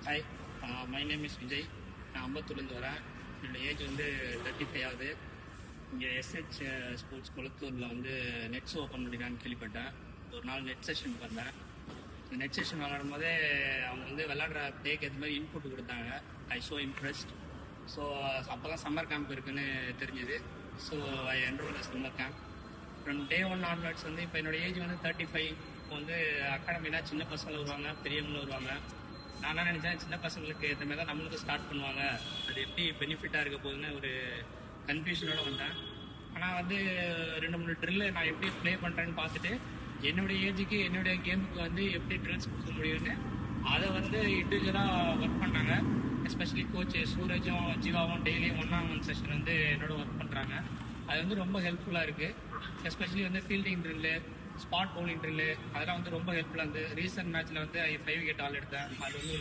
Hi, my name is Vijay. நான் அம்பத்தூர்லேருந்து வரேன். என்னோடய ஏஜ் வந்து 35 ஆகுது. இங்கே எஸ்ஹெச் ஸ்போர்ட்ஸ் கொளத்தூரில் வந்து நெட்ஸ் ஓப்பன் பண்ணிருக்கான்னு கேள்விப்பட்டேன். ஒரு நாள் நெட் செஷன் வந்தேன். இந்த நெட் செஷன் விளாடும் போதே அவங்க வந்து விளாட்ற பிளேக்கு ஏற்ற மாதிரி இன்புட் கொடுத்தாங்க. ஐ ஸோ இம்ப்ரெஸ்ட். ஸோ அப்போ தான் சம்மர் கேம்ப் இருக்குன்னு தெரிஞ்சுது. So I enrol summer camp. From day 1 onwards வந்து இப்போ என்னோடய ஏஜ் வந்து 35. இப்போ வந்து அகாடமினா சின்ன பசங்களும் வருவாங்க, பெரியவங்களும் வருவாங்க. நான் என்ன நினச்சேன், சின்ன பசங்களுக்கு ஏற்ற மாதிரி தான் நம்மளுக்கு ஸ்டார்ட் பண்ணுவாங்க, அது எப்படி பெனிஃபிட்டாக இருக்க போகுதுன்னு ஒரு கன்ஃபியூஷனோட வந்தேன். ஆனால் வந்து 2-3 ட்ரில்லு நான் எப்படி ப்ளே பண்ணுறேன்னு பார்த்துட்டு என்னுடைய ஏஜுக்கு என்னுடைய கேமுக்கு வந்து எப்படி ட்ரில்ஸ் கொடுக்க முடியும்னு அதை வந்து இண்டிவிஜுவலாக ஒர்க் பண்ணாங்க. எஸ்பெஷலி கோச் சூரஜும் ஜீவாவும் டெய்லியும் 1-on-1 செஷன் வந்து என்னோட ஒர்க் பண்ணுறாங்க. அது வந்து ரொம்ப ஹெல்ப்ஃபுல்லாக இருக்குது. எஸ்பெஷலி வந்து fielding drill, spot bowling drill, அதெல்லாம் வந்து ரொம்ப ஹெல்ப்ஃபுல்லாக இருந்தது. ரீசன்ட் மேட்ச்சில் வந்து 5 விக்கெட் ஆல் எடுத்தேன். அது வந்து